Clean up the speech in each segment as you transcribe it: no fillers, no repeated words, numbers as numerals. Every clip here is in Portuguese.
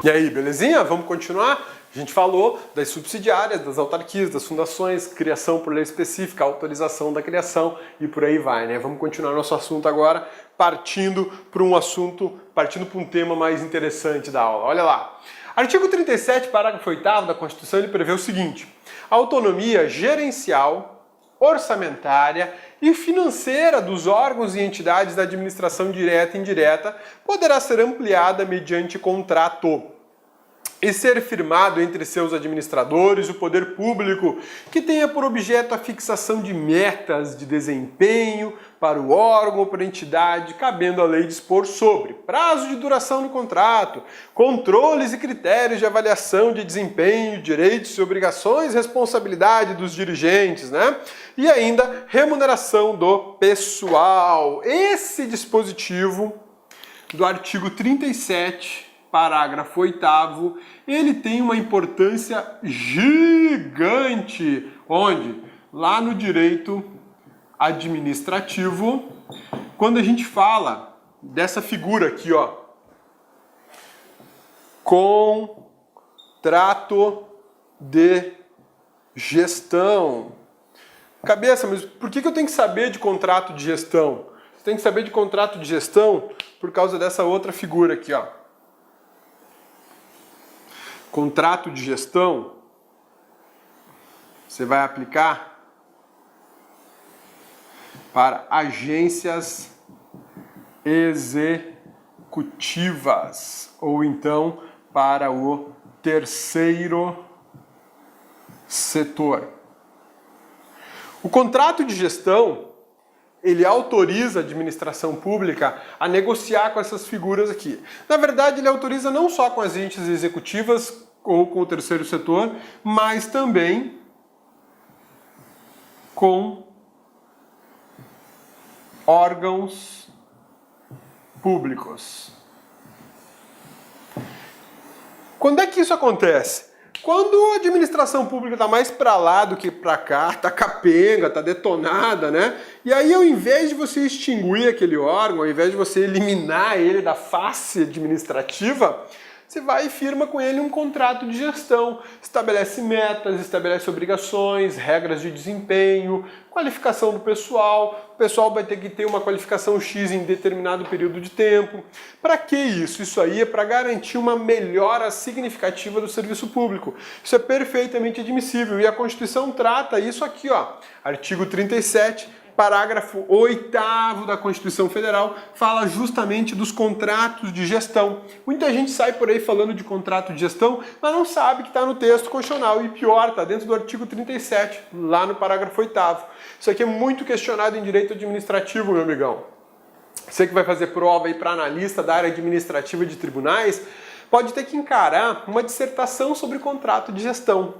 E aí, belezinha? Vamos continuar? A gente falou das subsidiárias, das autarquias, das fundações, criação por lei específica, autorização da criação e por aí vai, né? Vamos continuar nosso assunto agora, partindo para um tema mais interessante da aula. Olha lá. Artigo 37, parágrafo 8º da Constituição, ele prevê o seguinte: a autonomia gerencial, orçamentária e financeira dos órgãos e entidades da administração direta e indireta poderá ser ampliada mediante contrato e ser firmado entre seus administradores o poder público que tenha por objeto a fixação de metas de desempenho para o órgão ou para a entidade, cabendo à lei dispor sobre prazo de duração do contrato, controles e critérios de avaliação de desempenho, direitos e obrigações, responsabilidade dos dirigentes, né? E ainda remuneração do pessoal. Esse dispositivo do artigo 37, parágrafo 8º, ele tem uma importância gigante. Onde? Lá no direito administrativo, quando a gente fala dessa figura aqui, ó, contrato de gestão. Cabeça, mas por que eu tenho que saber de contrato de gestão? Você tem que saber de contrato de gestão por causa dessa outra figura aqui, ó. Contrato de gestão, você vai aplicar para agências executivas ou então para o terceiro setor. O contrato de gestão, ele autoriza a administração pública a negociar com essas figuras aqui. Na verdade, ele autoriza não só com as agências executivas ou com o terceiro setor, mas também com órgãos públicos. Quando é que isso acontece? Quando a administração pública está mais para lá do que para cá, está capenga, está detonada, né? E aí, ao invés de você extinguir aquele órgão, ao invés de você eliminar ele da face administrativa, você vai e firma com ele um contrato de gestão, estabelece metas, estabelece obrigações, regras de desempenho, qualificação do pessoal. O pessoal vai ter que ter uma qualificação X em determinado período de tempo. Para que isso? Isso aí é para garantir uma melhora significativa do serviço público. Isso é perfeitamente admissível e a Constituição trata isso aqui, ó, artigo 37, parágrafo 8º da Constituição Federal, fala justamente dos contratos de gestão. Muita gente sai por aí falando de contrato de gestão, mas não sabe que está no texto constitucional. E pior, está dentro do artigo 37, lá no parágrafo 8º. Isso aqui é muito questionado em direito administrativo, meu amigão. Você que vai fazer prova aí para analista da área administrativa de tribunais, pode ter que encarar uma dissertação sobre contrato de gestão.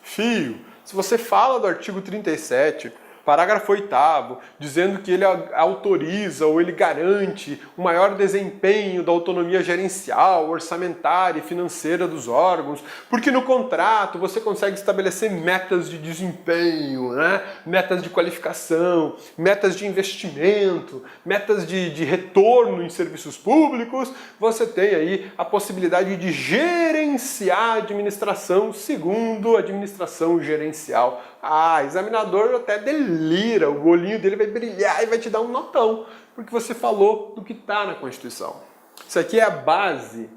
Fio, se você fala do artigo 37... parágrafo 8º, dizendo que ele autoriza ou ele garante o maior desempenho da autonomia gerencial, orçamentária e financeira dos órgãos, porque no contrato você consegue estabelecer metas de desempenho, né? Metas de qualificação, metas de investimento, metas de retorno em serviços públicos, você tem aí a possibilidade de gerenciar a administração segundo a administração gerencial. Examinador até delira, o olhinho dele vai brilhar e vai te dar um notão, porque você falou do que está na Constituição. Isso aqui é a base,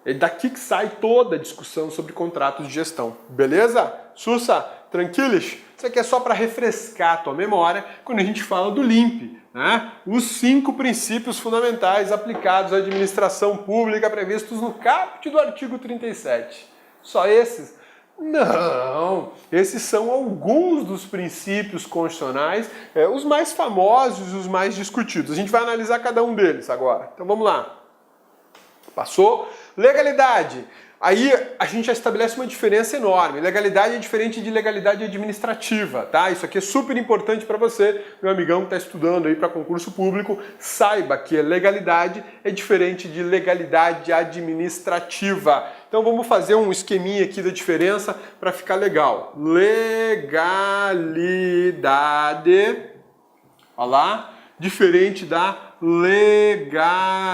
é daqui que sai toda a discussão sobre contratos de gestão. Beleza? Sussa, tranquilos? Isso aqui é só para refrescar a tua memória quando a gente fala do LIMP, né? Os 5 princípios fundamentais aplicados à administração pública previstos no caput do artigo 37. Só esses? Não, esses são alguns dos princípios constitucionais, os mais famosos e os mais discutidos. A gente vai analisar cada um deles agora. Então vamos lá. Passou? Legalidade. Aí a gente já estabelece uma diferença enorme. Legalidade é diferente de legalidade administrativa, tá? Isso aqui é super importante para você, meu amigão que está estudando aí para concurso público. Saiba que legalidade é diferente de legalidade administrativa. Então vamos fazer um esqueminha aqui da diferença para ficar legal. Legalidade, olha lá, diferente da legalidade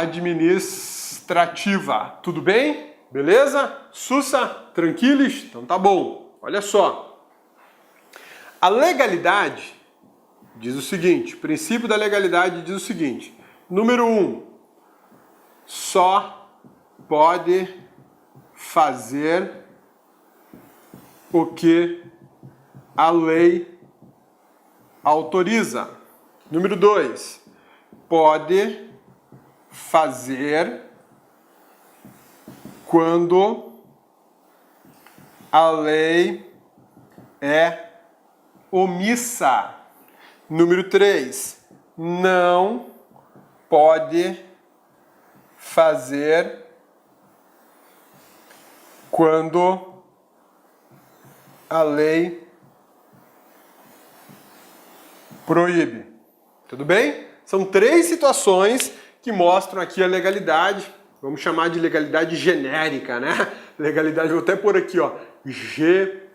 administrativa. Tudo bem? Beleza? Sussa? Tranquilos? Então tá bom. Olha só. A legalidade diz o seguinte, o princípio da legalidade diz o seguinte. Número 1, só pode fazer o que a lei autoriza. Número 2, pode fazer quando a lei é omissa. Número 3, não pode fazer quando a lei proíbe. Tudo bem? São 3 situações que mostram aqui a legalidade. Vamos chamar de legalidade genérica, né? Legalidade, vou até pôr aqui, ó. Genérica.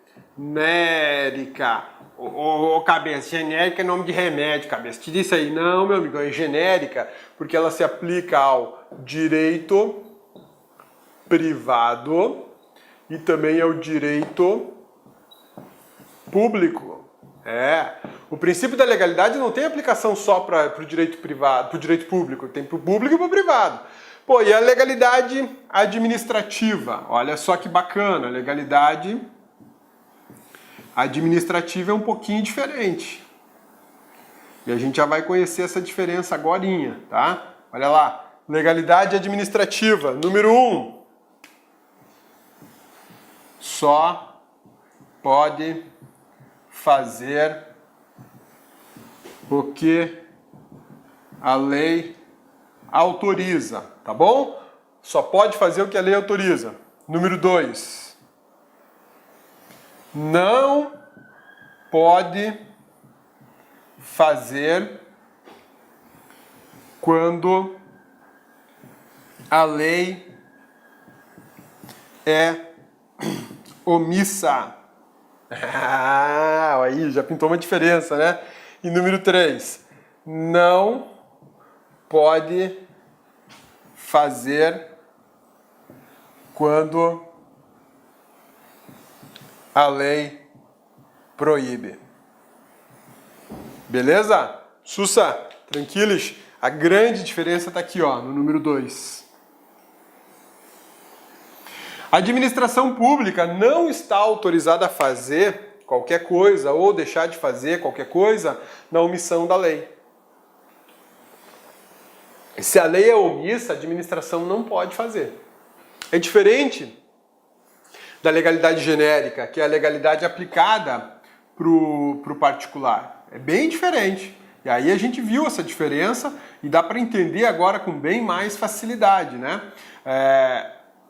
Ô, cabeça, genérica é nome de remédio, cabeça. Te disse aí, não, meu amigo, é genérica porque ela se aplica ao direito privado e também ao direito público. O princípio da legalidade não tem aplicação só para o direito privado, para o direito público, tem para o público e para o privado. Pô, e a legalidade administrativa? Olha só que bacana, a legalidade administrativa é um pouquinho diferente. E a gente já vai conhecer essa diferença agorinha, tá? Olha lá, legalidade administrativa, número 1. Só pode fazer o que a lei autoriza, tá bom? Só pode fazer o que a lei autoriza. Número 2. Não pode fazer quando a lei é omissa. Aí já pintou uma diferença, né? E número 3, não pode fazer quando a lei proíbe. Beleza? Sussa, tranquilos? A grande diferença está aqui, ó, no número 2. A administração pública não está autorizada a fazer qualquer coisa ou deixar de fazer qualquer coisa na omissão da lei. Se a lei é omissa, a administração não pode fazer. É diferente da legalidade genérica, que é a legalidade aplicada para o particular. É bem diferente. E aí a gente viu essa diferença e dá para entender agora com bem mais facilidade, né?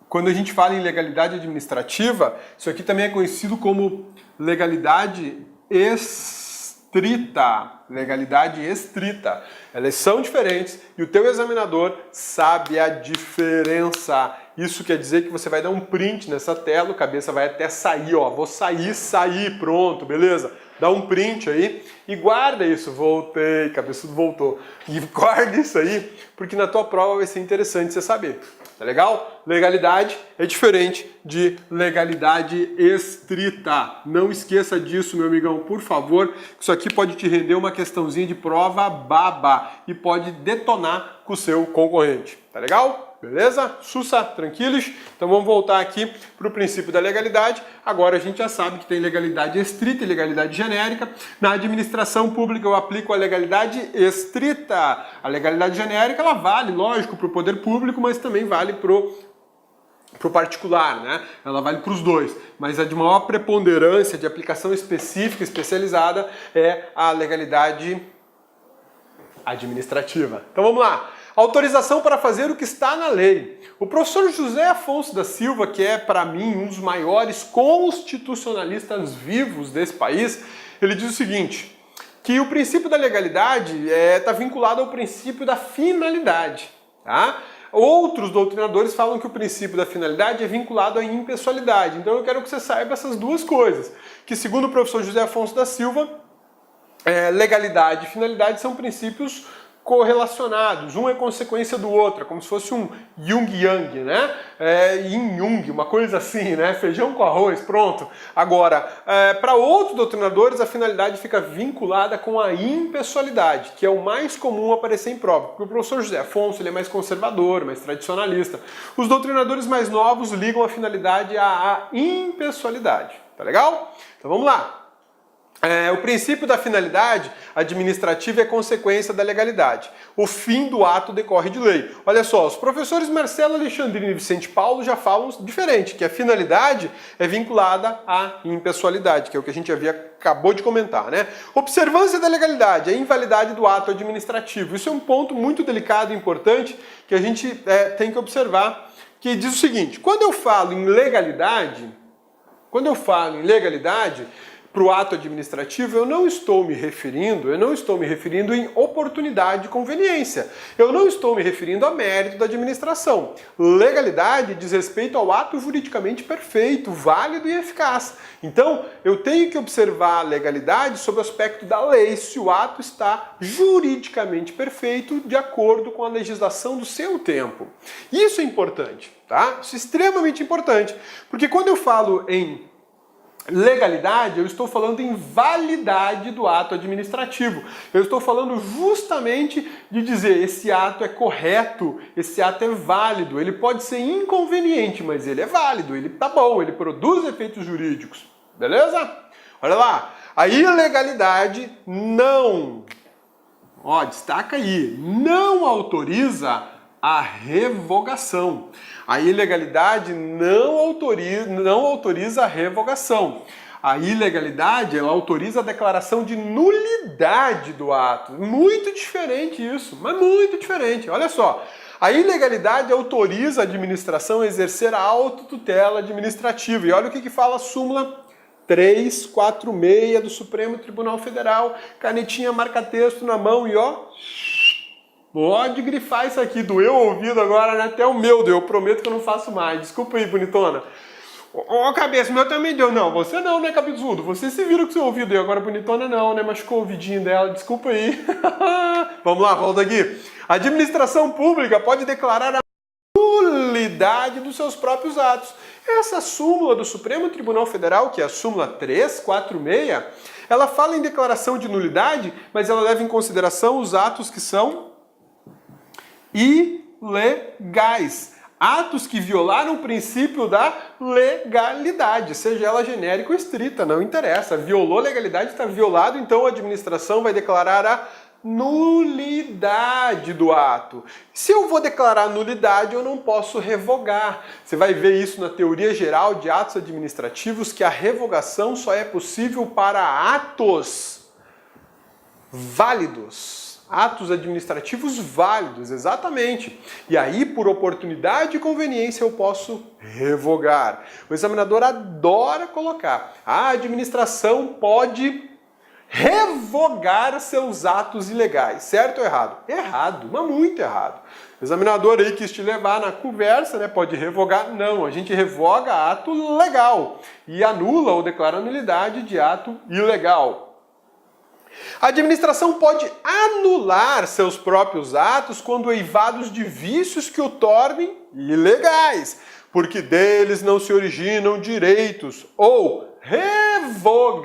Quando a gente fala em legalidade administrativa, isso aqui também é conhecido como legalidade estrita. Legalidade estrita. Elas são diferentes e o teu examinador sabe a diferença. Isso quer dizer que você vai dar um print nessa tela, o cabeça vai até sair, ó. Vou sair, pronto, beleza? Dá um print aí e guarda isso. Voltei, cabeçudo voltou. E guarda isso aí, porque na tua prova vai ser interessante você saber. Tá legal? Legalidade é diferente de legalidade estrita. Não esqueça disso, meu amigão, por favor. Isso aqui pode te render uma questãozinha de prova baba e pode detonar com o seu concorrente. Tá legal? Beleza? Sussa, tranquilos? Então vamos voltar aqui para o princípio da legalidade. Agora a gente já sabe que tem legalidade estrita e legalidade genérica. Na administração pública eu aplico a legalidade estrita. A legalidade genérica ela vale, lógico, para o poder público, mas também vale para o particular, né? Ela vale para os dois. Mas a de maior preponderância, de aplicação específica, especializada, é a legalidade administrativa. Então vamos lá. Autorização para fazer o que está na lei. O professor José Afonso da Silva, que é para mim um dos maiores constitucionalistas vivos desse país, ele diz o seguinte, que o princípio da legalidade está vinculado ao princípio da finalidade. Tá? Outros doutrinadores falam que o princípio da finalidade é vinculado à impessoalidade. Então eu quero que você saiba essas duas coisas. Que segundo o professor José Afonso da Silva, legalidade e finalidade são princípios correlacionados, um é consequência do outro, é como se fosse um yin-yang, né? Yin-yung, uma coisa assim, né? Feijão com arroz, pronto. Agora, para outros doutrinadores, a finalidade fica vinculada com a impessoalidade, que é o mais comum aparecer em prova, porque o professor José Afonso ele é mais conservador, mais tradicionalista. Os doutrinadores mais novos ligam a finalidade à impessoalidade, tá legal? Então vamos lá. O princípio da finalidade administrativa é consequência da legalidade. O fim do ato decorre de lei. Olha só, os professores Marcelo Alexandrino e Vicente Paulo já falam diferente, que a finalidade é vinculada à impessoalidade, que é o que a gente acabou de comentar, né? Observância da legalidade, a invalidade do ato administrativo. Isso é um ponto muito delicado e importante que a gente tem que observar, que diz o seguinte: quando eu falo em legalidade, para o ato administrativo, eu não estou me referindo em oportunidade e conveniência. Eu não estou me referindo a mérito da administração. Legalidade diz respeito ao ato juridicamente perfeito, válido e eficaz. Então, eu tenho que observar a legalidade sob o aspecto da lei, se o ato está juridicamente perfeito, de acordo com a legislação do seu tempo. Isso é importante, tá? Isso é extremamente importante, porque quando eu falo em legalidade, eu estou falando em validade do ato administrativo. Eu estou falando justamente de dizer esse ato é correto, esse ato é válido. Ele pode ser inconveniente, mas ele é válido, ele tá bom, ele produz efeitos jurídicos. Beleza? Olha lá. A ilegalidade não, destaca aí, não autoriza a revogação. A ilegalidade não autoriza a revogação. A ilegalidade, ela autoriza a declaração de nulidade do ato. Muito diferente isso, mas muito diferente. Olha só, a ilegalidade autoriza a administração a exercer a autotutela administrativa. E olha o que fala a súmula 346 do Supremo Tribunal Federal. Canetinha, marca-texto na mão e pode grifar isso aqui, doeu o ouvido agora, né? Até o meu deu, eu prometo que eu não faço mais. Desculpa aí, bonitona. Cabeça, o meu também deu. Não, você não, né, cabeçudo? Você se vira com seu ouvido e agora bonitona não, né? Machucou o ouvidinho dela, desculpa aí. Vamos lá, volta aqui. A administração pública pode declarar a nulidade dos seus próprios atos. Essa súmula do Supremo Tribunal Federal, que é a súmula 346, ela fala em declaração de nulidade, mas ela leva em consideração os atos que são ilegais. Atos que violaram o princípio da legalidade, seja ela genérica ou estrita, não interessa. Violou a legalidade, está violado, então a administração vai declarar a nulidade do ato. Se eu vou declarar nulidade, eu não posso revogar. Você vai ver isso na teoria geral de atos administrativos, que a revogação só é possível para atos válidos. Atos administrativos válidos, exatamente. E aí, por oportunidade e conveniência, eu posso revogar. O examinador adora colocar: a administração pode revogar seus atos ilegais. Certo ou errado? Errado, mas muito errado. O examinador aí quis te levar na conversa, né? Pode revogar? Não, a gente revoga ato legal e anula ou declara nulidade de ato ilegal. A administração pode anular seus próprios atos quando eivados de vícios que o tornem ilegais, porque deles não se originam direitos, ou revogá-los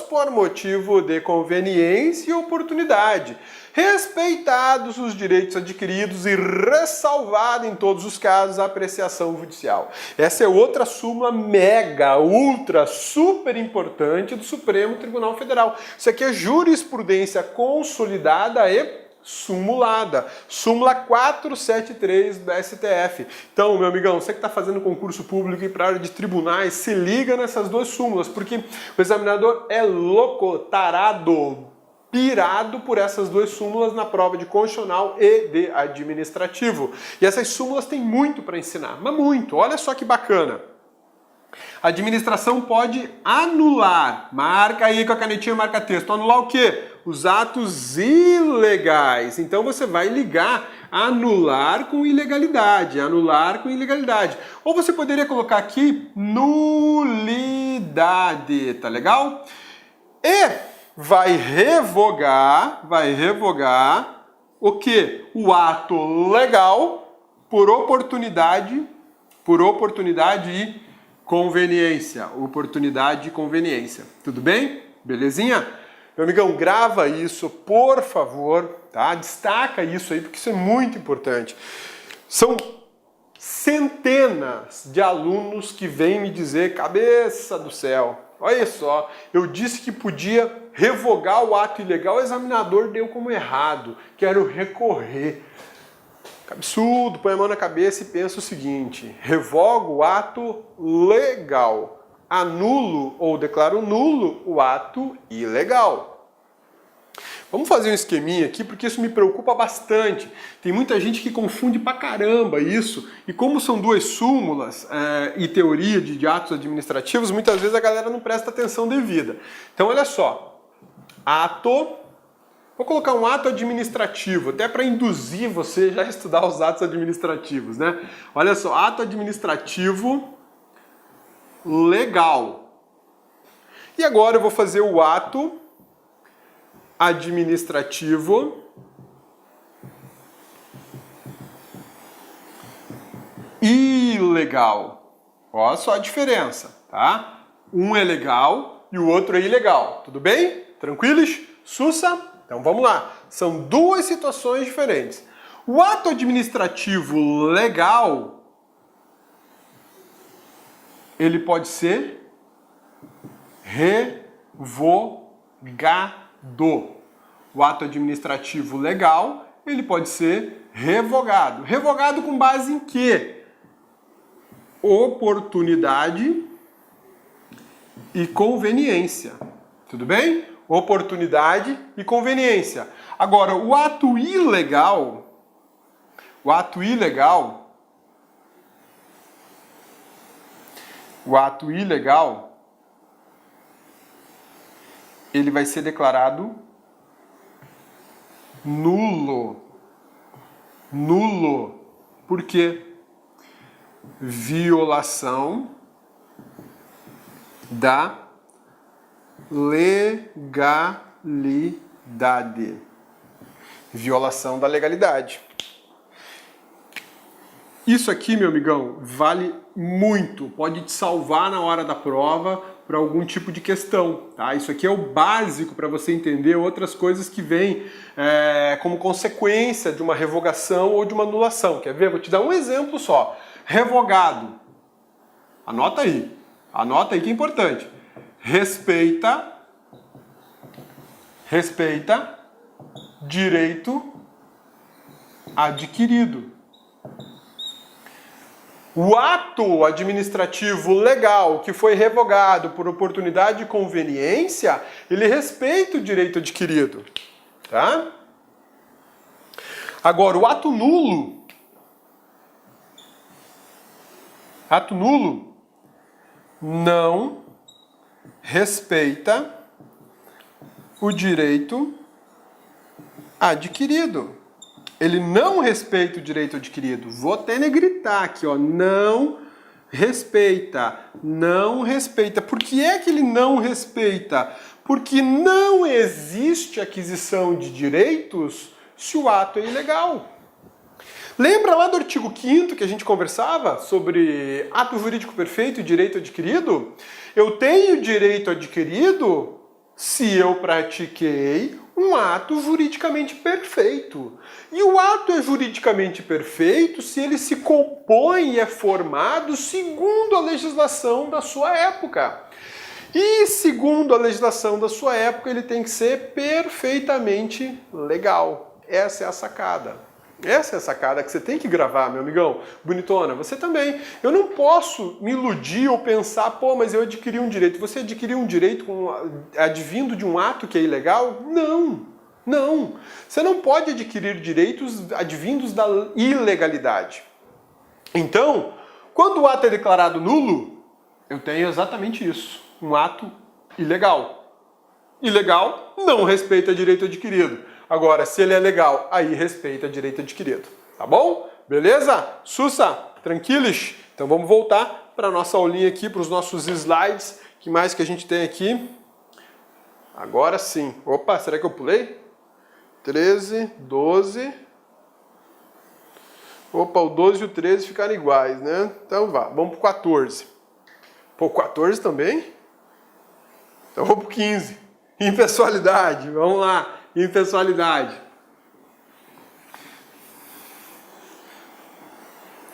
por motivo de conveniência e oportunidade, respeitados os direitos adquiridos e ressalvada em todos os casos a apreciação judicial. Essa é outra súmula mega, ultra, super importante do Supremo Tribunal Federal. Isso aqui é jurisprudência consolidada e sumulada. Súmula 473 do STF. Então, meu amigão, você que está fazendo concurso público e para a área de tribunais, se liga nessas duas súmulas, porque o examinador é louco, tarado, pirado por essas duas súmulas na prova de constitucional e de administrativo. E essas súmulas têm muito para ensinar, mas muito. Olha só que bacana. A administração pode anular, marca aí com a canetinha marca-texto, anular o quê? Os atos ilegais. Então você vai ligar anular com ilegalidade, anular com ilegalidade. Ou você poderia colocar aqui nulidade, tá legal? E vai revogar o quê? O ato legal por oportunidade e conveniência. Oportunidade e conveniência. Tudo bem? Belezinha? Meu amigão, grava isso, por favor, tá? Destaca isso aí, porque isso é muito importante. São centenas de alunos que vêm me dizer, cabeça do céu, olha só, eu disse que podia revogar o ato ilegal, o examinador deu como errado, quero recorrer. Que absurdo, põe a mão na cabeça e pensa o seguinte, revogo o ato legal, anulo ou declaro nulo o ato ilegal. Vamos fazer um esqueminha aqui, porque isso me preocupa bastante. Tem muita gente que confunde pra caramba isso, e como são duas súmulas e teoria de atos administrativos, muitas vezes a galera não presta atenção devida. Então olha só, vou colocar um ato administrativo, até para induzir você já a estudar os atos administrativos, né? Olha só, ato administrativo legal. E agora eu vou fazer o ato administrativo ilegal. Olha só a diferença, tá? Um é legal e o outro é ilegal. Tudo bem? Tranquilos? Sussa? Então vamos lá. São duas situações diferentes. O ato administrativo legal, ele pode ser revogado. O ato administrativo legal, ele pode ser revogado. Revogado com base em quê? Oportunidade e conveniência. Tudo bem? Oportunidade e conveniência. Agora, o ato ilegal, ele vai ser declarado nulo. Nulo. Por quê? Violação da legalidade. Violação da legalidade. Isso aqui, meu amigão, vale muito. Pode te salvar na hora da prova para algum tipo de questão, tá? Isso aqui é o básico para você entender outras coisas que vêm como consequência de uma revogação ou de uma anulação. Quer ver? Vou te dar um exemplo só. Revogado. Anota aí que é importante. Respeita direito adquirido. O ato administrativo legal que foi revogado por oportunidade e conveniência, ele respeita o direito adquirido, tá? Agora, o ato nulo não respeita o direito adquirido. Ele não respeita o direito adquirido. Vou até negritar aqui, ó. Não respeita. Não respeita. Por que é que ele não respeita? Porque não existe aquisição de direitos se o ato é ilegal. Lembra lá do artigo 5º que a gente conversava sobre ato jurídico perfeito e direito adquirido? Eu tenho direito adquirido se eu pratiquei um ato juridicamente perfeito. E o ato é juridicamente perfeito se ele se compõe e é formado segundo a legislação da sua época. E segundo a legislação da sua época, ele tem que ser perfeitamente legal. Essa é a sacada. Essa é a sacada que você tem que gravar, meu amigão. Bonitona, você também. Eu não posso me iludir ou pensar, pô, mas eu adquiri um direito. Você adquiriu um direito advindo de um ato que é ilegal? Não, não. Você não pode adquirir direitos advindos da ilegalidade. Então, quando o ato é declarado nulo, eu tenho exatamente isso. Um ato ilegal. Ilegal não respeita direito adquirido. Agora, se ele é legal, aí respeita direito adquirido. Tá bom? Beleza? Sussa? Tranquilos? Então vamos voltar para a nossa aulinha aqui, para os nossos slides. O que mais que a gente tem aqui? Agora sim. Opa, será que eu pulei? 13, 12. Opa, o 12 e o 13 ficaram iguais, né? Então vá, vamos pro 14. Pô, 14 também? Então vamos pro 15. Impessoalidade, vamos lá. Impessoalidade.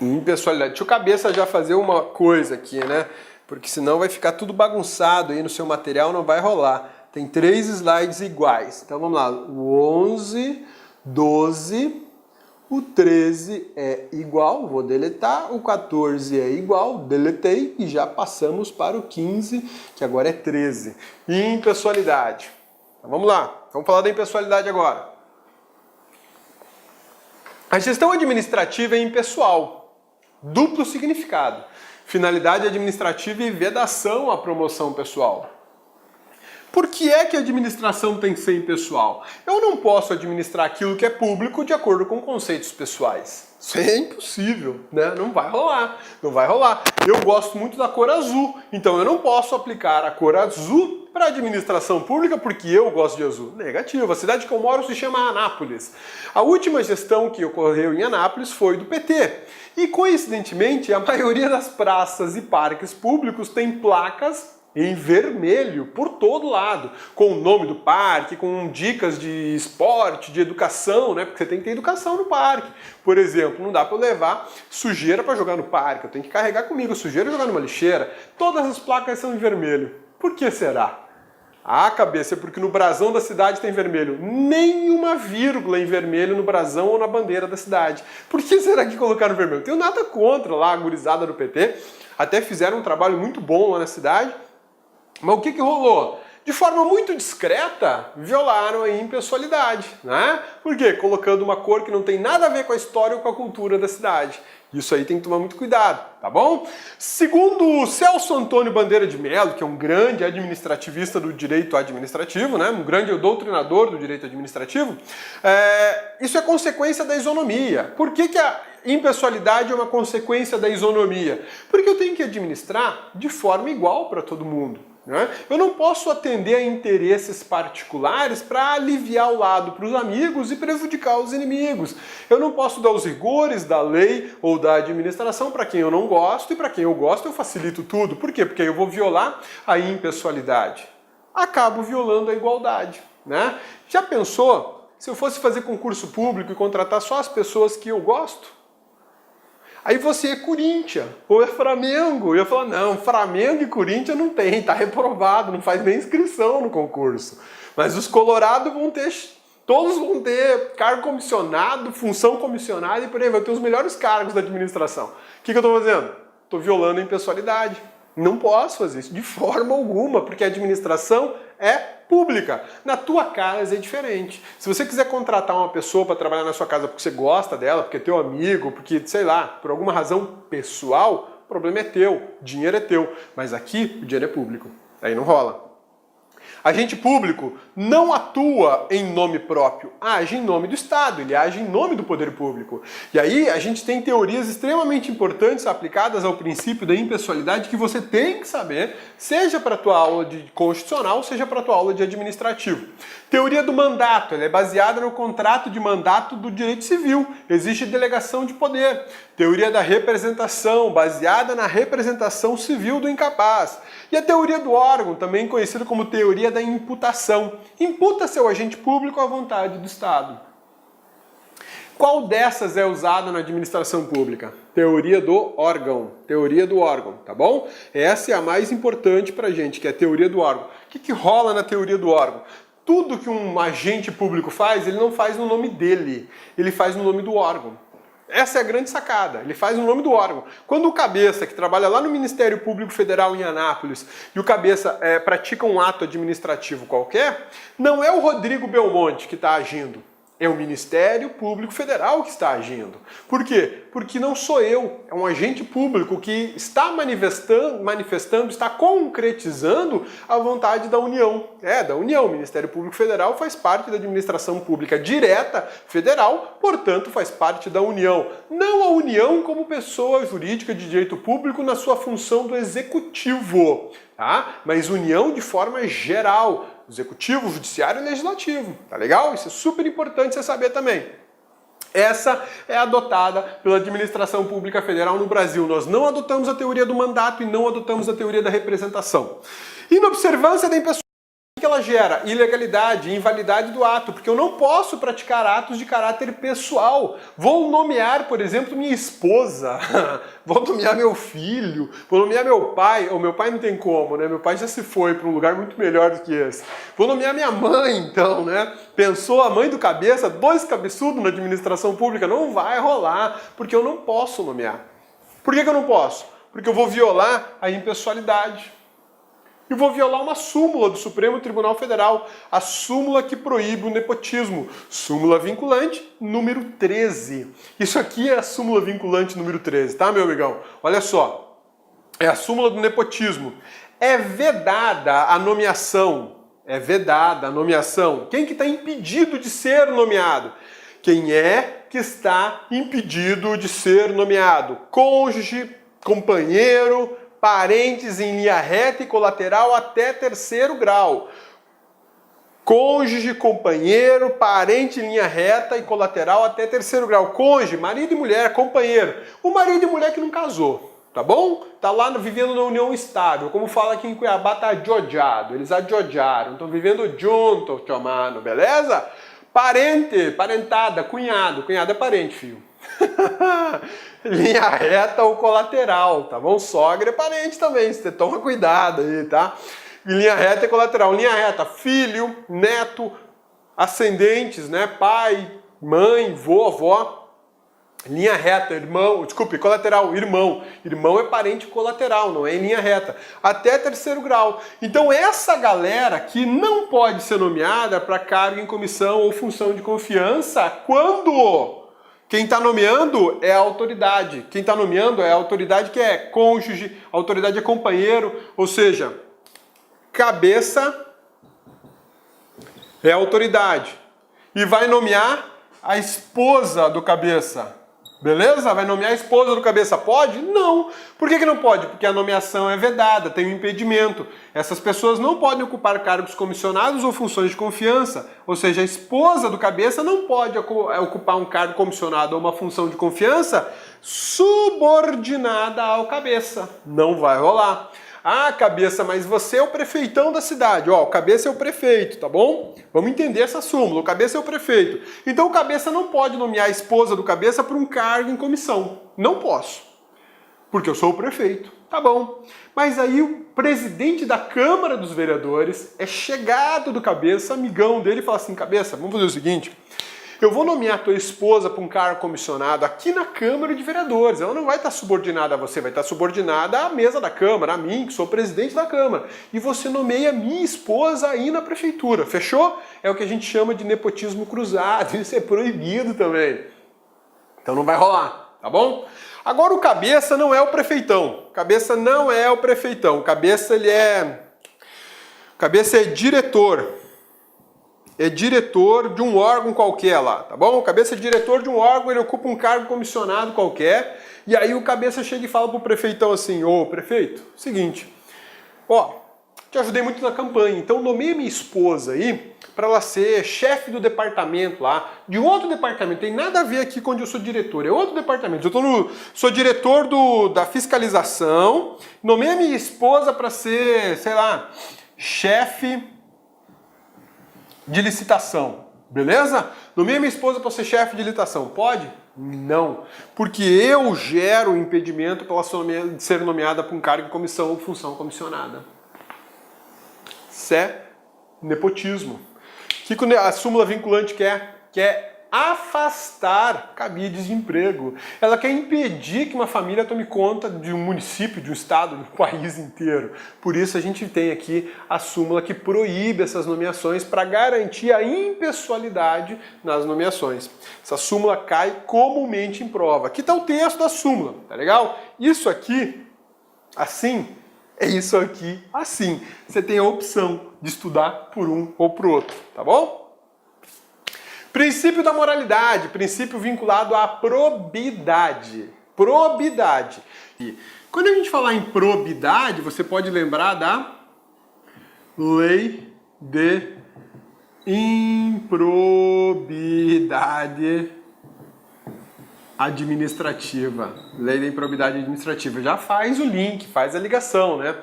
Impessoalidade. Deixa o cabeça já fazer uma coisa aqui, né? Porque senão vai ficar tudo bagunçado aí no seu material, não vai rolar. Tem 3 slides iguais. Então vamos lá. O 11, 12, o 13 é igual, vou deletar. O 14 é igual, deletei. E já passamos para o 15, que agora é 13. Impessoalidade. Então vamos lá. Vamos falar da impessoalidade agora. A gestão administrativa é impessoal. Duplo significado. Finalidade administrativa e vedação à promoção pessoal. Por que é que a administração tem que ser impessoal? Eu não posso administrar aquilo que é público de acordo com conceitos pessoais. Isso é impossível, né? Não vai rolar, não vai rolar. Eu gosto muito da cor azul, então eu não posso aplicar a cor azul para a administração pública porque eu gosto de azul. Negativo. A cidade que eu moro se chama Anápolis. A última gestão que ocorreu em Anápolis foi do PT. E, coincidentemente, a maioria das praças e parques públicos tem placas em vermelho por todo lado, com o nome do parque, com dicas de esporte, de educação, né? Porque você tem que ter educação no parque. Por exemplo, não dá para eu levar sujeira para jogar no parque, eu tenho que carregar comigo a sujeira e jogar numa lixeira. Todas as placas são em vermelho. Por que será? Ah, cabeça, é porque no brasão da cidade tem vermelho. Nenhuma vírgula em vermelho no brasão ou na bandeira da cidade. Por que será que colocaram vermelho? Não tenho nada contra lá a gurizada do PT. Até fizeram um trabalho muito bom lá na cidade. Mas o que rolou? De forma muito discreta, violaram a impessoalidade, né? Por quê? Colocando uma cor que não tem nada a ver com a história ou com a cultura da cidade. Isso aí tem que tomar muito cuidado, tá bom? Segundo Celso Antônio Bandeira de Mello, que é um grande administrativista do direito administrativo, né? Um grande doutrinador do direito administrativo, isso é consequência da isonomia. Por que a impessoalidade é uma consequência da isonomia? Porque eu tenho que administrar de forma igual para todo mundo. Eu não posso atender a interesses particulares para aliviar o lado para os amigos e prejudicar os inimigos. Eu não posso dar os rigores da lei ou da administração para quem eu não gosto e para quem eu gosto eu facilito tudo. Por quê? Porque aí eu vou violar a impessoalidade. Acabo violando a igualdade, né? Já pensou se eu fosse fazer concurso público e contratar só as pessoas que eu gosto? Aí você é Corinthians, ou é Flamengo. Eu ia falar, não, Flamengo e Corinthians não tem, tá reprovado, não faz nem inscrição no concurso. Mas os colorados todos vão ter cargo comissionado, função comissionada e por aí vai ter os melhores cargos da administração. O que eu estou fazendo? Estou violando a impessoalidade. Não posso fazer isso de forma alguma, porque a administração é pública. Na tua casa é diferente. Se você quiser contratar uma pessoa para trabalhar na sua casa porque você gosta dela, porque é teu amigo, porque, sei lá, por alguma razão pessoal, o problema é teu, o dinheiro é teu. Mas aqui o dinheiro é público. Aí não rola. Agente público não atua em nome próprio, age em nome do Estado, ele age em nome do poder público. E aí a gente tem teorias extremamente importantes aplicadas ao princípio da impessoalidade que você tem que saber, seja para a tua aula de constitucional, seja para a tua aula de administrativo. Teoria do mandato, ela é baseada no contrato de mandato do direito civil, existe delegação de poder. Teoria da representação, baseada na representação civil do incapaz. E a teoria do órgão, também conhecida como teoria da imputação. Imputa-se ao agente público à vontade do Estado. Qual dessas é usada na administração pública? Teoria do órgão. Teoria do órgão, tá bom? Essa é a mais importante pra gente, que é a teoria do órgão. O que rola na teoria do órgão? Tudo que um agente público faz, ele não faz no nome dele, ele faz no nome do órgão. Essa é a grande sacada, ele faz no nome do órgão. Quando o cabeça, que trabalha lá no Ministério Público Federal em Anápolis, e o cabeça pratica um ato administrativo qualquer, não é o Rodrigo Belmonte que está agindo, é o Ministério Público Federal que está agindo. Por quê? Porque não sou eu, é um agente público que está manifestando, está concretizando a vontade da União. Da União. O Ministério Público Federal faz parte da administração pública direta federal, portanto faz parte da União. Não a União como pessoa jurídica de direito público na sua função do executivo, tá? Mas União de forma geral. Executivo, Judiciário e Legislativo. Tá legal? Isso é super importante você saber também. Essa é adotada pela administração pública federal no Brasil. Nós não adotamos a teoria do mandato e não adotamos a teoria da representação. Inobservância da impessoalidade, que ela gera ilegalidade, invalidade do ato, porque eu não posso praticar atos de caráter pessoal. Vou nomear, por exemplo, minha esposa, vou nomear meu filho, vou nomear meu pai, ou meu pai não tem como, né? Meu pai já se foi para um lugar muito melhor do que esse. Vou nomear minha mãe, então, né? Pensou a mãe do cabeça, dois cabeçudos na administração pública, não vai rolar, porque eu não posso nomear. Por que eu não posso? Porque eu vou violar a impessoalidade. E vou violar uma súmula do Supremo Tribunal Federal, a súmula que proíbe o nepotismo. Súmula vinculante número 13. Isso aqui é a súmula vinculante número 13, tá, meu amigão? Olha só, é a súmula do nepotismo. É vedada a nomeação. É vedada a nomeação. Quem que está impedido de ser nomeado? Quem é que está impedido de ser nomeado? Cônjuge, companheiro, parentes em linha reta e colateral até terceiro grau. Cônjuge, companheiro, parente em linha reta e colateral até terceiro grau. Cônjuge, marido e mulher, companheiro. O marido e mulher que não casou, tá bom? Tá lá vivendo na união estável. Como fala aqui em Cuiabá, tá adjodiado. Eles adjodiaram, estão vivendo junto, tio mano, beleza? Parente, parentada, cunhado. Cunhado é parente, filho. Linha reta ou colateral, tá bom? Sogra é parente também, você toma cuidado aí, tá? E linha reta e colateral. Linha reta, filho, neto, ascendentes, né? Pai, mãe, vô, avó. Linha reta, irmão, desculpe, colateral, irmão. Irmão é parente colateral, não é em linha reta. Até terceiro grau. Então essa galera que não pode ser nomeada para cargo em comissão ou função de confiança quando quem está nomeando é a autoridade. Quem está nomeando é a autoridade que é cônjuge, a autoridade é companheiro, ou seja, cabeça é a autoridade. E vai nomear a esposa do cabeça. Beleza? Vai nomear a esposa do cabeça. Pode? Não. Por que não pode? Porque a nomeação é vedada, tem um impedimento. Essas pessoas não podem ocupar cargos comissionados ou funções de confiança. Ou seja, a esposa do cabeça não pode ocupar um cargo comissionado ou uma função de confiança subordinada ao cabeça. Não vai rolar. Ah, cabeça, mas você é o prefeitão da cidade. Ó, o cabeça é o prefeito, tá bom? Vamos entender essa súmula. O cabeça é o prefeito. Então o cabeça não pode nomear a esposa do cabeça para um cargo em comissão. Não posso. Porque eu sou o prefeito. Tá bom. Mas aí o presidente da Câmara dos Vereadores é chegado do cabeça, amigão dele, e fala assim, cabeça, vamos fazer o seguinte... Eu vou nomear a tua esposa para um cargo comissionado aqui na Câmara de Vereadores. Ela não vai estar subordinada a você, vai estar subordinada à mesa da Câmara, a mim, que sou presidente da Câmara. E você nomeia minha esposa aí na prefeitura, fechou? É o que a gente chama de nepotismo cruzado, isso é proibido também. Então não vai rolar, tá bom? Agora o cabeça não é o prefeitão. Cabeça não é o prefeitão. Cabeça Cabeça é diretor. É diretor de um órgão qualquer lá, tá bom? O cabeça é diretor de um órgão, ele ocupa um cargo comissionado qualquer, e aí o cabeça chega e fala pro prefeitão assim, ô prefeito, seguinte, ó, te ajudei muito na campanha, então nomeia minha esposa aí para ela ser chefe do departamento lá, de outro departamento, tem nada a ver aqui com onde eu sou diretor, é outro departamento, sou diretor da fiscalização, nomeia minha esposa para ser, sei lá, chefe de licitação, beleza? Nomeia minha esposa para ser chefe de licitação, pode? Não, porque eu gero impedimento para ela ser nomeada para um cargo em comissão ou função comissionada. Isso é nepotismo. O que a súmula vinculante quer? Quer afastar cabides de emprego. Ela quer impedir que uma família tome conta de um município, de um estado, de um país inteiro. Por isso a gente tem aqui a súmula que proíbe essas nomeações para garantir a impessoalidade nas nomeações. Essa súmula cai comumente em prova. Aqui está o texto da súmula, tá legal? Isso aqui, assim, é isso aqui, assim. Você tem a opção de estudar por um ou por outro, tá bom? Princípio da moralidade, princípio vinculado à probidade. Probidade. E quando a gente falar em probidade, você pode lembrar da lei de improbidade administrativa. Lei da improbidade administrativa. Já faz o link, faz a ligação, né?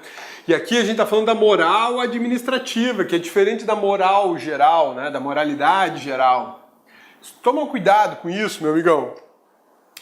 E aqui a gente está falando da moral administrativa, que é diferente da moral geral, né? Da moralidade geral. Toma cuidado com isso, meu amigão.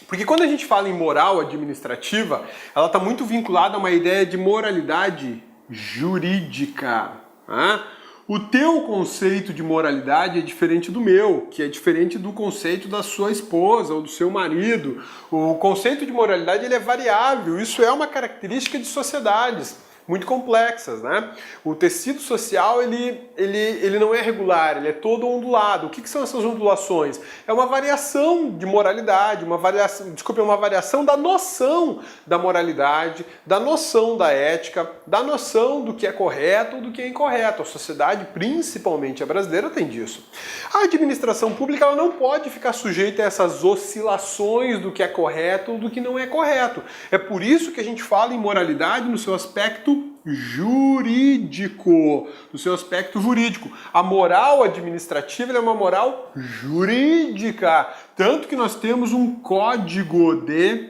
Porque quando a gente fala em moral administrativa, ela está muito vinculada a uma ideia de moralidade jurídica. Né? O teu conceito de moralidade é diferente do meu, que é diferente do conceito da sua esposa ou do seu marido. O conceito de moralidade ele é variável, isso é uma característica de sociedades muito complexas, né? O tecido social, ele não é regular, ele é todo ondulado. O que são essas ondulações? É uma variação de moralidade, uma variação da noção da moralidade, da noção da ética, da noção do que é correto ou do que é incorreto. A sociedade, principalmente a brasileira, tem disso. A administração pública ela não pode ficar sujeita a essas oscilações do que é correto ou do que não é correto. É por isso que a gente fala em moralidade no seu aspecto jurídico, no seu aspecto jurídico. A moral administrativa é uma moral jurídica, tanto que nós temos um código de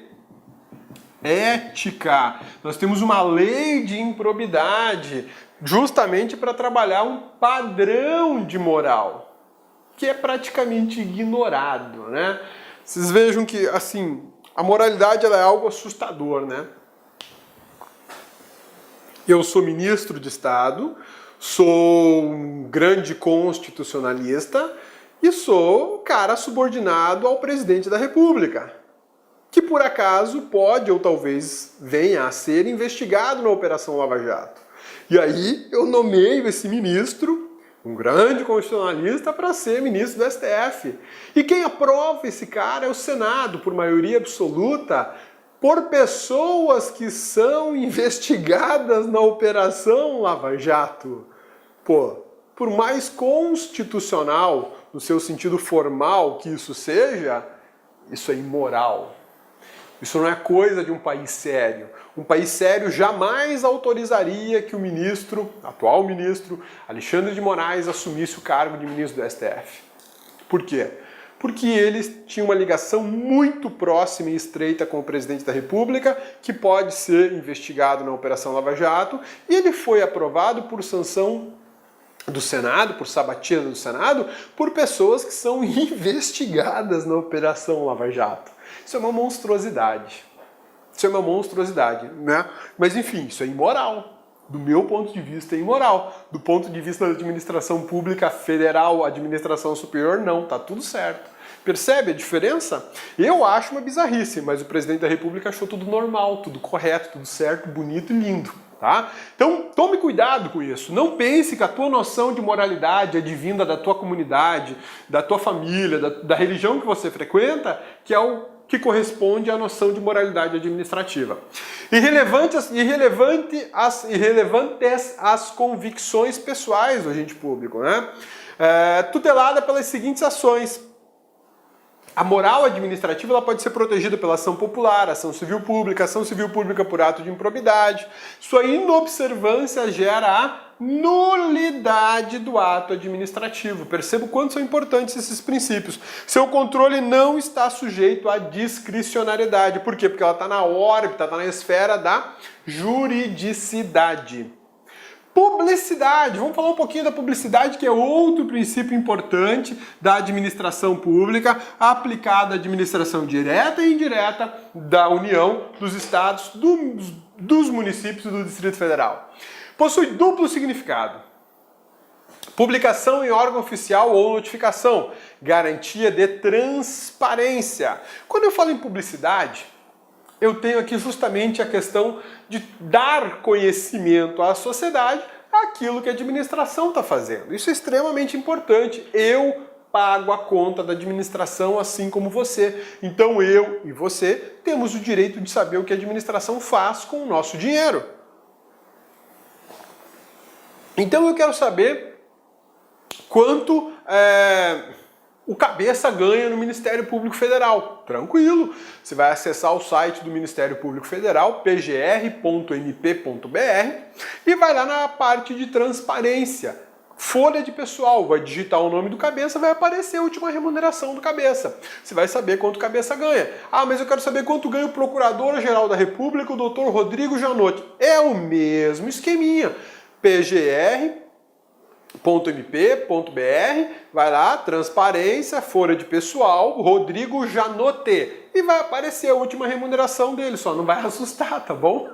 ética, nós temos uma lei de improbidade, justamente para trabalhar um padrão de moral, que é praticamente ignorado, né? Vocês vejam que, assim, a moralidade ela é algo assustador, né? Eu sou ministro de Estado, sou um grande constitucionalista e sou cara subordinado ao presidente da República, que por acaso pode ou talvez venha a ser investigado na Operação Lava Jato. E aí eu nomeio esse ministro, um grande constitucionalista, para ser ministro do STF. E quem aprova esse cara é o Senado, por maioria absoluta, por pessoas que são investigadas na Operação Lava Jato. Pô, por mais constitucional, no seu sentido formal que isso seja, isso é imoral. Isso não é coisa de um país sério. Um país sério jamais autorizaria que o ministro, atual ministro, Alexandre de Moraes, assumisse o cargo de ministro do STF. Por quê? Porque ele tinha uma ligação muito próxima e estreita com o presidente da República, que pode ser investigado na Operação Lava Jato, e ele foi aprovado por sanção do Senado, por sabatina do Senado, por pessoas que são investigadas na Operação Lava Jato. Isso é uma monstruosidade. Isso é uma monstruosidade, né? Mas enfim, isso é imoral. Do meu ponto de vista, é imoral. Do ponto de vista da administração pública federal, administração superior, não, tá tudo certo. Percebe a diferença? Eu acho uma bizarrice, mas o presidente da República achou tudo normal, tudo correto, tudo certo, bonito e lindo. Tá? Então tome cuidado com isso. Não pense que a tua noção de moralidade é advinda da tua comunidade, da tua família, da religião que você frequenta, que é o que corresponde à noção de moralidade administrativa. Irrelevantes as convicções pessoais do agente público, né? Tutelada pelas seguintes ações. A moral administrativa ela pode ser protegida pela ação popular, ação civil pública por ato de improbidade. Sua inobservância gera a nulidade do ato administrativo. Perceba o quanto são importantes esses princípios. Seu controle não está sujeito à discricionariedade. Por quê? Porque ela está na órbita, está na esfera da juridicidade. Publicidade. Vamos falar um pouquinho da publicidade, que é outro princípio importante da administração pública, aplicada à administração direta e indireta da União, dos estados, dos municípios e do Distrito Federal. Possui duplo significado. Publicação em órgão oficial ou notificação. Garantia de transparência. Quando eu falo em publicidade, eu tenho aqui justamente a questão de dar conhecimento à sociedade aquilo que a administração está fazendo. Isso é extremamente importante. Eu pago a conta da administração assim como você. Então eu e você temos o direito de saber o que a administração faz com o nosso dinheiro. Então eu quero saber quanto o cabeça ganha no Ministério Público Federal. Tranquilo, você vai acessar o site do Ministério Público Federal, pgr.mp.br, e vai lá na parte de transparência. Folha de pessoal, vai digitar o nome do cabeça, vai aparecer a última remuneração do cabeça. Você vai saber quanto o cabeça ganha. Ah, mas eu quero saber quanto ganha o Procurador-Geral da República, o Dr. Rodrigo Janot. É o mesmo esqueminha. pgr.mp.br, vai lá, transparência, folha de pessoal, Rodrigo Janot. E vai aparecer a última remuneração dele, só não vai assustar, tá bom?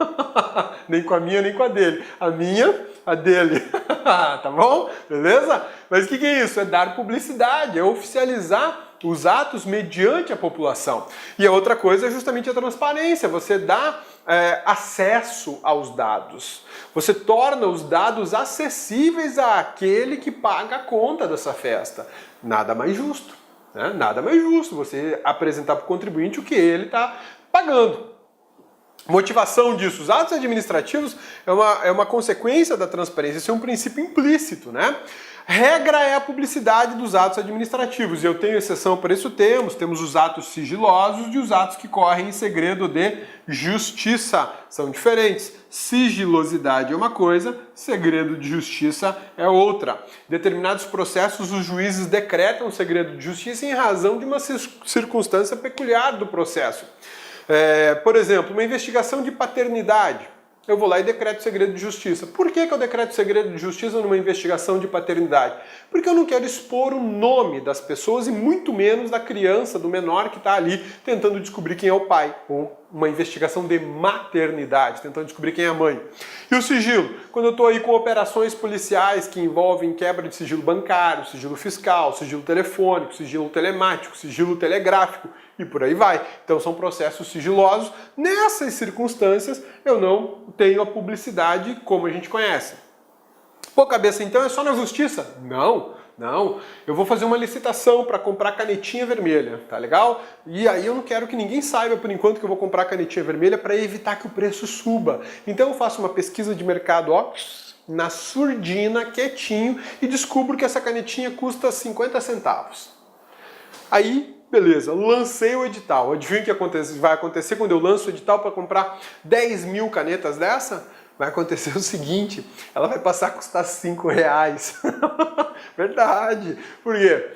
Nem com a minha, nem com a dele. A minha, a dele. Tá bom? Beleza? Mas o que é isso? É dar publicidade, é oficializar os atos mediante a população. E a outra coisa é justamente a transparência, você dá acesso aos dados. Você torna os dados acessíveis àquele que paga a conta dessa festa. Nada mais justo. Né? Nada mais justo você apresentar para o contribuinte o que ele está pagando. Motivação disso, os atos administrativos é uma consequência da transparência, isso é um princípio implícito, né? Regra é a publicidade dos atos administrativos, e eu tenho exceção para isso, temos os atos sigilosos e os atos que correm em segredo de justiça, são diferentes. Sigilosidade é uma coisa, segredo de justiça é outra. Em determinados processos, os juízes decretam o segredo de justiça em razão de uma circunstância peculiar do processo. Por exemplo, uma investigação de paternidade. Eu vou lá e decreto segredo de justiça. Por que eu decreto segredo de justiça numa investigação de paternidade? Porque eu não quero expor o nome das pessoas e muito menos da criança, do menor que está ali tentando descobrir quem é o pai. Ou uma investigação de maternidade, tentando descobrir quem é a mãe. E o sigilo? Quando eu estou aí com operações policiais que envolvem quebra de sigilo bancário, sigilo fiscal, sigilo telefônico, sigilo telemático, sigilo telegráfico e por aí vai. Então são processos sigilosos. Nessas circunstâncias eu não tenho a publicidade como a gente conhece. Pô, cabeça, então é só na justiça? Não. Não, eu vou fazer uma licitação para comprar canetinha vermelha, tá legal? E aí eu não quero que ninguém saiba por enquanto que eu vou comprar canetinha vermelha para evitar que o preço suba. Então eu faço uma pesquisa de mercado, ó, na surdina, quietinho, e descubro que essa canetinha custa 50 centavos. Aí, beleza, lancei o edital. Adivinha o que vai acontecer quando eu lanço o edital para comprar 10 mil canetas dessa? Vai acontecer o seguinte, ela vai passar a custar 5 reais. Verdade. Por quê?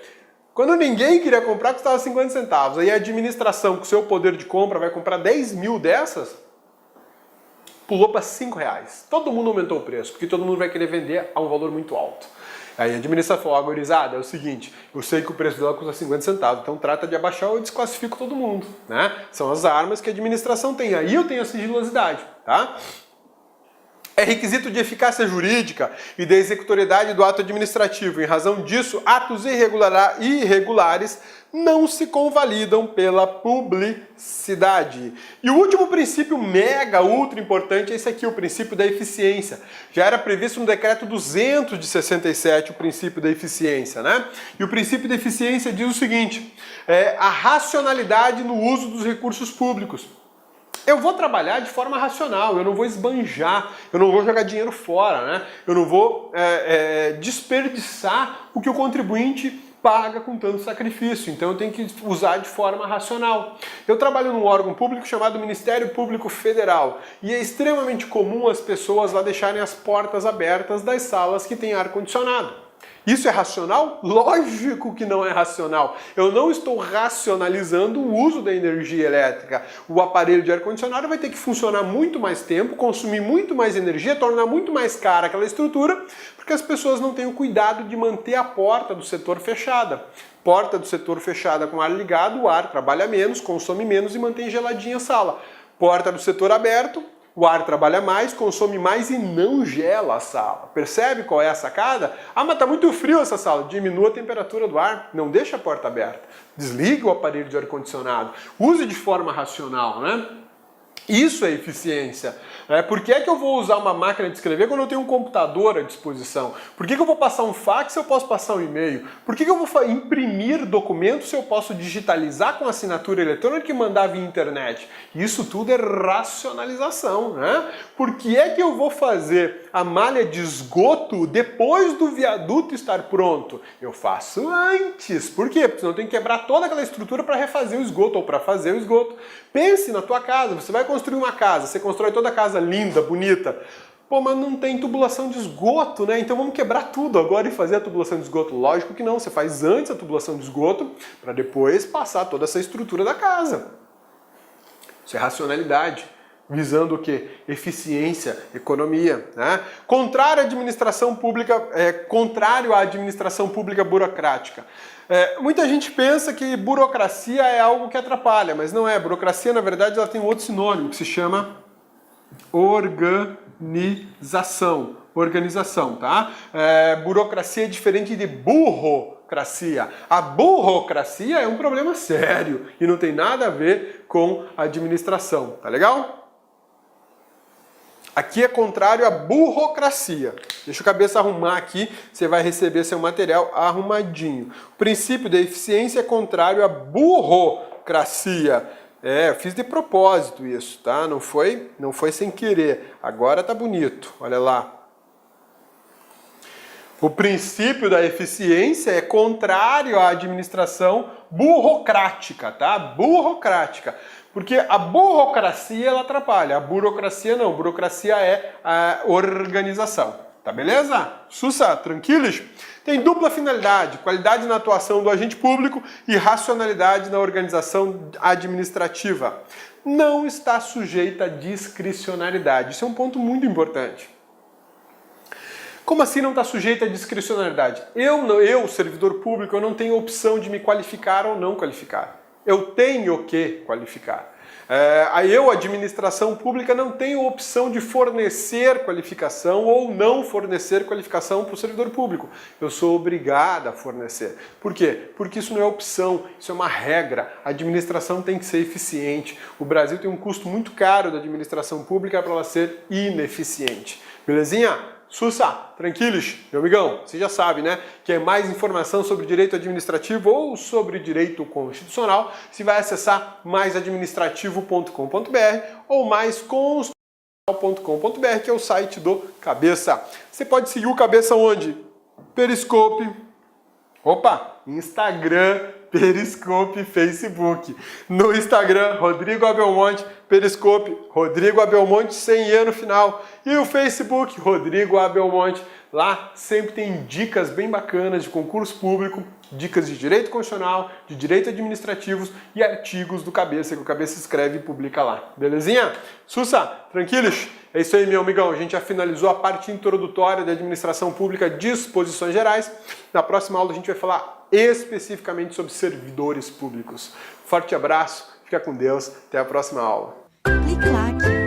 Quando ninguém queria comprar, custava 50 centavos. Aí a administração, com o seu poder de compra, vai comprar 10 mil dessas, pulou para 5 reais. Todo mundo aumentou o preço, porque todo mundo vai querer vender a um valor muito alto. Aí a administração falou, agorizada, é o seguinte, eu sei que o preço dela custa 50 centavos, então trata de abaixar ou eu desclassifico todo mundo. Né? São as armas que a administração tem. Aí eu tenho a sigilosidade, tá? É requisito de eficácia jurídica e da executoriedade do ato administrativo. Em razão disso, atos irregulares não se convalidam pela publicidade. E o último princípio mega, ultra importante é esse aqui, o princípio da eficiência. Já era previsto no decreto 200 de 67 o princípio da eficiência, né? E o princípio da eficiência diz o seguinte, a racionalidade no uso dos recursos públicos. Eu vou trabalhar de forma racional, eu não vou esbanjar, eu não vou jogar dinheiro fora, né? Eu não vou desperdiçar o que o contribuinte paga com tanto sacrifício, então eu tenho que usar de forma racional. Eu trabalho num órgão público chamado Ministério Público Federal e é extremamente comum as pessoas lá deixarem as portas abertas das salas que têm ar-condicionado. Isso é racional? Lógico que não é racional. Eu não estou racionalizando o uso da energia elétrica. O aparelho de ar-condicionado vai ter que funcionar muito mais tempo, consumir muito mais energia, tornar muito mais cara aquela estrutura, porque as pessoas não têm o cuidado de manter a porta do setor fechada. Porta do setor fechada com ar ligado, o ar trabalha menos, consome menos e mantém geladinha a sala. Porta do setor aberto, o ar trabalha mais, consome mais e não gela a sala. Percebe qual é a sacada? Ah, mas tá muito frio essa sala. Diminua a temperatura do ar, não deixa a porta aberta. Desliga o aparelho de ar-condicionado. Use de forma racional, né? Isso é eficiência. Por que é que eu vou usar uma máquina de escrever quando eu tenho um computador à disposição? Por que eu vou passar um fax se eu posso passar um e-mail? Por que eu vou imprimir documentos se eu posso digitalizar com assinatura eletrônica e mandar via internet? Isso tudo é racionalização, né? Por que é que eu vou fazer a malha de esgoto depois do viaduto estar pronto? Eu faço antes. Por quê? Porque senão eu tenho que quebrar toda aquela estrutura para refazer o esgoto ou para fazer o esgoto. Pense na tua casa, você vai construir uma casa, você constrói toda a casa linda, bonita. Pô, mas não tem tubulação de esgoto, né? Então vamos quebrar tudo agora e fazer a tubulação de esgoto. Lógico que não, você faz antes a tubulação de esgoto para depois passar toda essa estrutura da casa. Isso é racionalidade, visando o quê? Eficiência, economia, né? Contrário à administração pública burocrática. Muita gente pensa que burocracia é algo que atrapalha, mas não é. Burocracia, na verdade, ela tem um outro sinônimo que se chama organização, tá? Burocracia é diferente de burocracia. A burocracia é um problema sério e não tem nada a ver com a administração, tá legal? Aqui é contrário à burocracia. Deixa o cabeça arrumar aqui, você vai receber seu material arrumadinho. O princípio da eficiência é contrário à burocracia. Eu fiz de propósito isso, tá? Não foi sem querer. Agora tá bonito, olha lá. O princípio da eficiência é contrário à administração burocrática, tá? Burocrática. Porque a burocracia ela atrapalha, a burocracia não. Burocracia é a organização. Tá beleza? Sussa, tranquilos? Tem dupla finalidade, qualidade na atuação do agente público e racionalidade na organização administrativa. Não está sujeita à discricionariedade. Isso é um ponto muito importante. Como assim não está sujeita à discricionariedade? Eu, servidor público, eu não tenho opção de me qualificar ou não qualificar. Eu tenho que qualificar. Eu, administração pública, não tenho opção de fornecer qualificação ou não fornecer qualificação para o servidor público. Eu sou obrigado a fornecer. Por quê? Porque isso não é opção, isso é uma regra. A administração tem que ser eficiente. O Brasil tem um custo muito caro da administração pública para ela ser ineficiente. Belezinha? Sussa, tranquilos? Meu amigão, você já sabe, né? Quer mais informação sobre direito administrativo ou sobre direito constitucional? Você vai acessar maisadministrativo.com.br ou maisconstitucional.com.br, que é o site do Cabeça. Você pode seguir o Cabeça onde? Periscope, Instagram, Periscope, Facebook. No Instagram, Rodrigo Abelmonte, Periscope, Rodrigo Abelmonte, sem E no final. E o Facebook, Rodrigo Abelmonte. Lá sempre tem dicas bem bacanas de concurso público, dicas de direito constitucional, de direito administrativos e artigos do Cabeça, que o Cabeça escreve e publica lá. Belezinha? Sussa, tranquilos? É isso aí, meu amigão. A gente já finalizou a parte introdutória da administração pública, disposições gerais. Na próxima aula a gente vai falar especificamente sobre servidores públicos. Forte abraço, fica com Deus, até a próxima aula. Clique like.